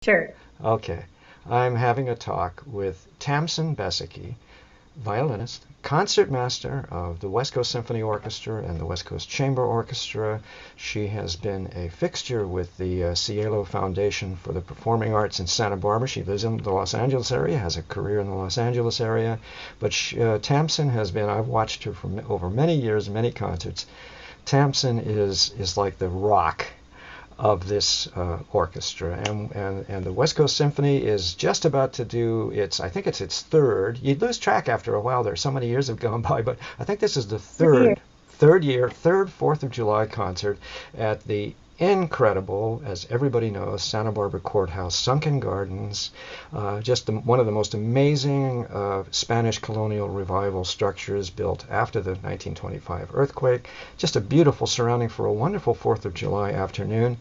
Sure. Okay. I'm having a talk with Tamsen Beseke, violinist, concertmaster of the West Coast Symphony Orchestra and the West Coast Chamber Orchestra. She has been a fixture with the Cielo Foundation for the Performing Arts in Santa Barbara. She lives in the Los Angeles area, has a career in the Los Angeles area. But Tamsen has been, I've watched her for over many years, many concerts. Tamsen is like the rock of this orchestra, and the West Coast Symphony is just about to do its, I think it's its third. You'd lose track after a while. There, so many years have gone by, but I think this is the Here. third Fourth of July concert at the incredible, as everybody knows, Santa Barbara Courthouse, Sunken Gardens, one of the most amazing Spanish colonial revival structures built after the 1925 earthquake. Just a beautiful surrounding for a wonderful 4th of July afternoon.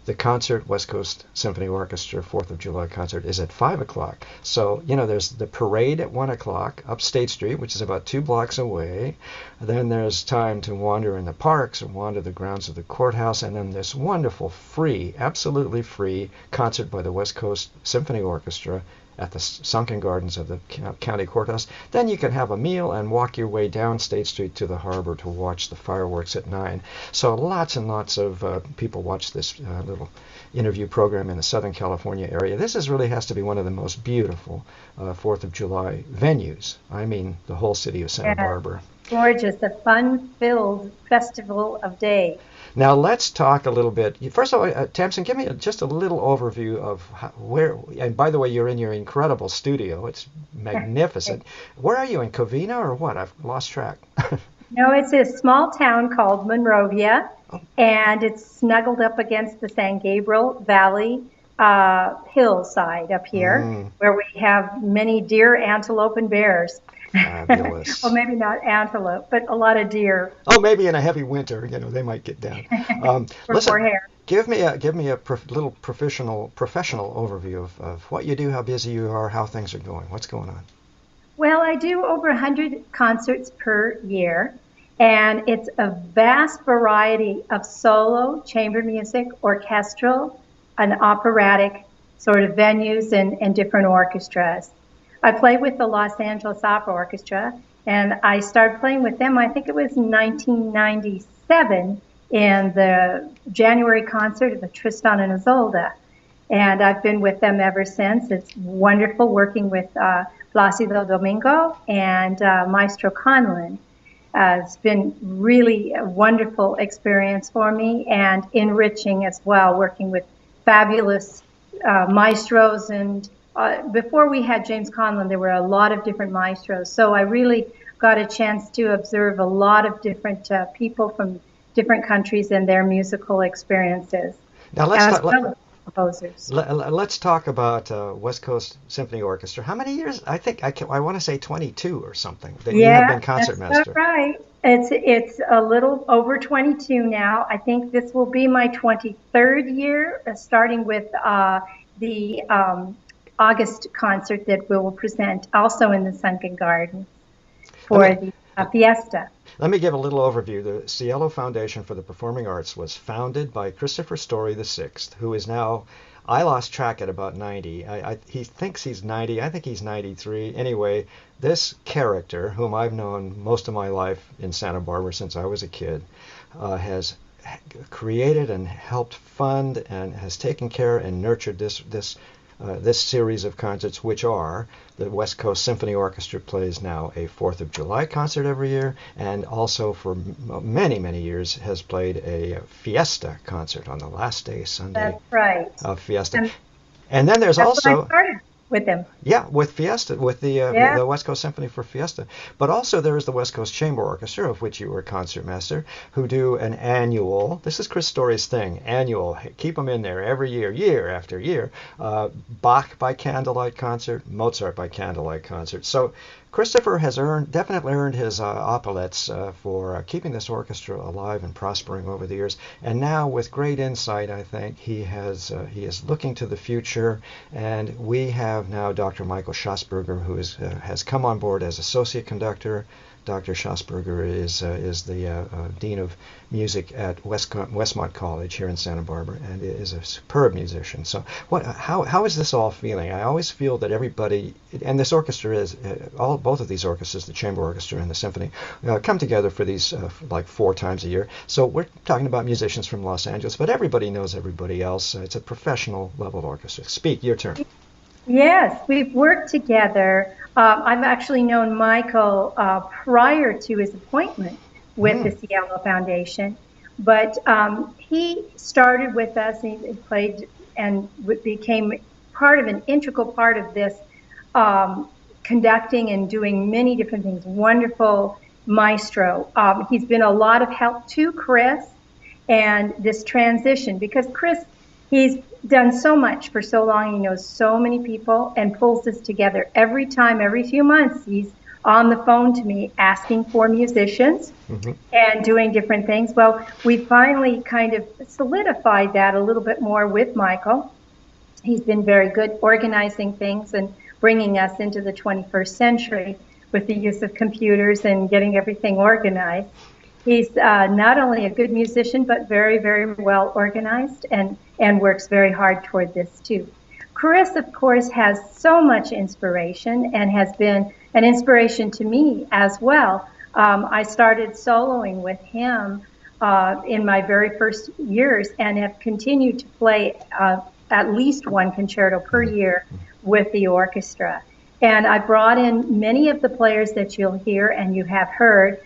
The concert, West Coast Symphony Orchestra 4th of July concert, is at 5 o'clock. So, there's the parade at 1 o'clock up State Street, which is about 2 blocks away. Then there's time to wander in the parks and wander the grounds of the courthouse. And then this wonderful free, absolutely free concert by the West Coast Symphony Orchestra at the sunken gardens of the county courthouse. Then you can have a meal and walk your way down State Street to the harbor to watch the fireworks at 9. So lots and lots of people watch this little interview program in the Southern California area. This really has to be one of the most beautiful 4th of July venues. I mean, the whole city of Santa Yeah. Barbara. Gorgeous, a fun-filled festival of day. Now let's talk a little bit. First of all, Tamsen, give me just a little overview of where. And by the way, you're in your incredible studio. It's magnificent. Where are you, in Covina or what? I've lost track. No, it's a small town called Monrovia, Oh, and it's snuggled up against the San Gabriel Valley hillside up here, where we have many deer, antelope, and bears. Well, fabulous. maybe not antelope, but a lot of deer Oh, maybe in a heavy winter, they might get down. for more Listen, hair. give me a little professional overview of what you do, how busy you are, how things are going. What's going on? Well, I do over 100 concerts per year, and it's a vast variety of solo, chamber music, orchestral, and operatic sort of venues and different orchestras. I play with the Los Angeles Opera Orchestra, and I started playing with them, I think it was 1997, in the January concert of the Tristan and Isolde. And I've been with them ever since. It's wonderful working with Placido Domingo and Maestro Conlon. It's been really a wonderful experience for me and enriching as well, working with fabulous maestros. And before we had James Conlon, there were a lot of different maestros. So I really got a chance to observe a lot of different people from different countries and their musical experiences, Now as well as composers. let's talk about West Coast Symphony Orchestra. How many years? I think I want to say 22 or something that you have Yeah, been that's about concertmaster. right. It's a little over 22 now. I think this will be my 23rd year, starting with the August concert that we will present also in the Sunken Garden Let for me the Fiesta. Let me give a little overview. The Cielo Foundation for the Performing Arts was founded by Christopher Story VI, who is now, I lost track at about 90. He thinks he's 90. I think he's 93. Anyway, this character, whom I've known most of my life in Santa Barbara since I was a kid, has created and helped fund and has taken care and nurtured this series of concerts, which are the West Coast Symphony Orchestra plays now a 4th of July concert every year, and also for many, many years has played a Fiesta concert on the last day, Sunday That's right. of Fiesta. And And then there's that's when I also, started with them. yeah, with Fiesta, with Yeah, the West Coast Symphony for Fiesta. But also there is the West Coast Chamber Orchestra, of which you were concertmaster, who do an annual, this is Chris Story's thing, annual, keep them in there every year, year after year, Bach by candlelight concert, Mozart by candlelight concert. So Christopher has definitely earned his epaulettes for keeping this orchestra alive and prospering over the years. And now, with great insight, I think he is looking to the future. And we have now Dr. Michael Schassberger, who has come on board as associate conductor, Dr. Schassberger is the Dean of Music at Westmont College here in Santa Barbara, and is a superb musician. So how is this all feeling? I always feel that everybody, and this orchestra is, both of these orchestras, the chamber orchestra and the symphony, come together for these like 4 times a year. So we're talking about musicians from Los Angeles, but everybody knows everybody else. It's a professional level orchestra. Speak, your turn. Yes, we've worked together. I've actually known Michael prior to his appointment with the Cielo Foundation, but he started with us. He played and became part of an integral part of this, conducting and doing many different things. Wonderful maestro. He's been a lot of help to Chris and this transition, because Chris, he's done so much for so long. He knows so many people and pulls this together every time. Every few months, he's on the phone to me asking for musicians and doing different things. Well, we finally kind of solidified that a little bit more with Michael. He's been very good organizing things and bringing us into the 21st century with the use of computers and getting everything organized. He's not only a good musician, but very, very well organized, and works very hard toward this too. Chris, of course, has so much inspiration and has been an inspiration to me as well. I started soloing with him in my very first years, and have continued to play at least 1 concerto per year with the orchestra. And I brought in many of the players that you'll hear and you have heard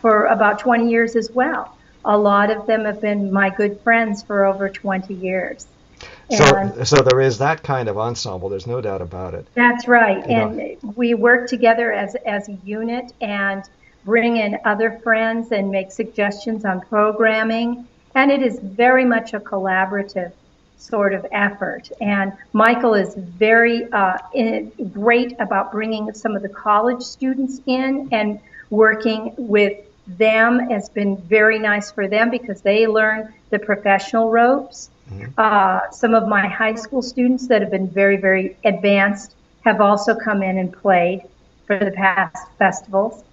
for about 20 years as well. A lot of them have been my good friends for over 20 years. So there is that kind of ensemble. There's no doubt about it. That's right. And we work together as a unit and bring in other friends and make suggestions on programming. And it is very much a collaborative sort of effort. And Michael is very great about bringing some of the college students in and working with them. Has been very nice for them because they learn the professional ropes. Some of my high school students that have been very, very advanced have also come in and played for the past festivals,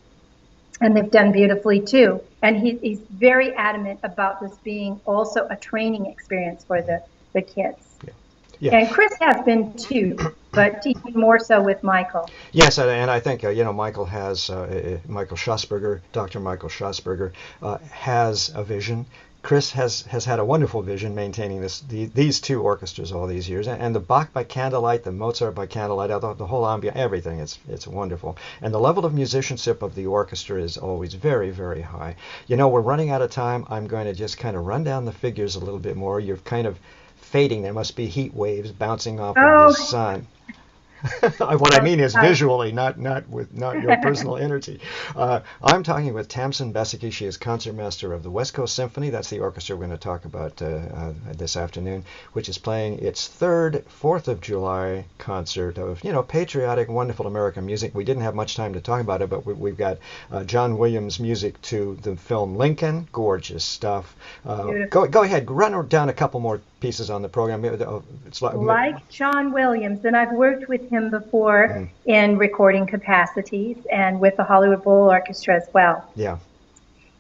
and they've done beautifully too. And he's very adamant about this being also a training experience for the kids. Yeah. And Chris has been too, but even more so with Michael. Yes, and I think Michael has Michael Schassberger, Dr. Michael Schassberger, has a vision. Chris has had a wonderful vision maintaining these 2 orchestras all these years, and the Bach by candlelight, the Mozart by candlelight, the whole ambient, everything. It's wonderful, and the level of musicianship of the orchestra is always very, very high. We're running out of time. I'm going to just kind of run down the figures a little bit more. You're kind of fading. There must be heat waves bouncing off of the sun. What I mean is visually, not your personal energy. I'm talking with Tamsen Beseke. She is concertmaster of the West Coast Symphony. That's the orchestra we're going to talk about this afternoon, which is playing its 3rd 4th of July concert of patriotic, wonderful American music. We didn't have much time to talk about it, but we've got John Williams music to the film Lincoln. Gorgeous stuff. Go ahead, run down a couple more pieces on the program. It's like John Williams, and I've worked with him before in recording capacities and with the Hollywood Bowl Orchestra as well. Yeah.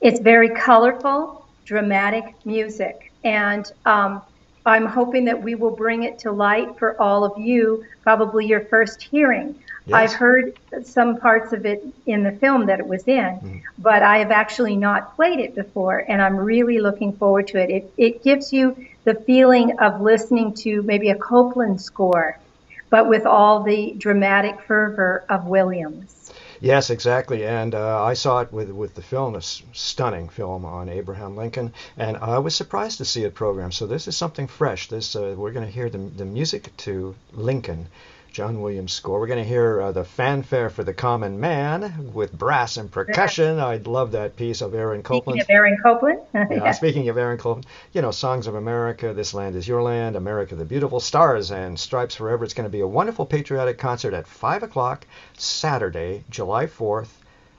It's very colorful, dramatic music, and I'm hoping that we will bring it to light for all of you, probably your first hearing. Yes. I've heard some parts of it in the film that it was in, but I have actually not played it before, and I'm really looking forward to it. It gives you the feeling of listening to maybe a Copland score, but with all the dramatic fervor of Williams. Yes, exactly. And I saw it with the film, a stunning film on Abraham Lincoln, and I was surprised to see it programmed. So this is something fresh. We're going to hear the music to Lincoln, John Williams score. We're going to hear the fanfare for the common man with brass and percussion. I love that piece of Aaron Copland. Speaking of Aaron Copland. Yeah, speaking of Aaron Copland, Songs of America, This Land Is Your Land, America the Beautiful, Stars and Stripes Forever. It's going to be a wonderful patriotic concert at 5 o'clock Saturday, July 4th,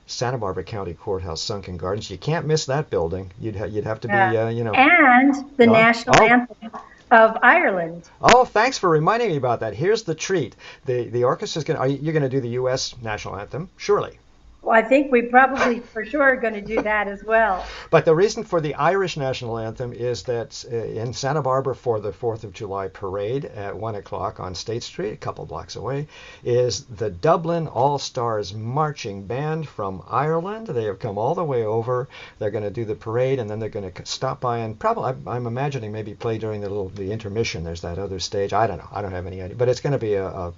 Santa Barbara County Courthouse, Sunken Gardens. You can't miss that building. You'd have to be, And the national anthem of Ireland. Oh, thanks for reminding me about that. Here's the treat. The orchestra's you're going to do the U.S. national anthem, surely. Well, I think we probably for sure are going to do that as well. But the reason for the Irish national anthem is that in Santa Barbara for the 4th of July parade at 1 o'clock on State Street, a couple blocks away, is the Dublin All-Stars Marching Band from Ireland. They have come all the way over. They're going to do the parade, and then they're going to stop by and probably, I'm imagining, maybe play during the intermission. There's that other stage. I don't know. I don't have any idea. But it's going to be a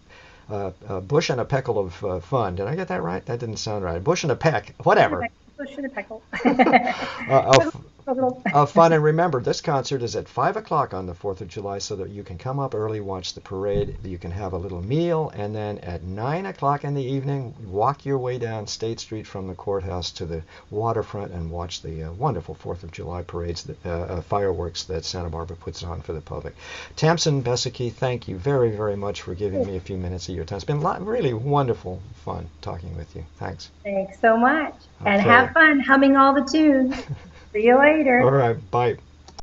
bush and a peckle of fun. Did I get that right? That didn't sound right. Bush and a peck, whatever. Bush and a peckle. Of fun. And remember, this concert is at 5 o'clock on the 4th of July so that you can come up early, watch the parade, you can have a little meal, and then at 9 o'clock in the evening, walk your way down State Street from the courthouse to the waterfront and watch the wonderful 4th of July parades, fireworks that Santa Barbara puts on for the public. Tamsen Beseke, thank you very, very much for giving me a few minutes of your time. It's been really wonderful fun talking with you. Thanks. Thanks so much. And Okay. have fun humming all the tunes. See you later. All right, bye.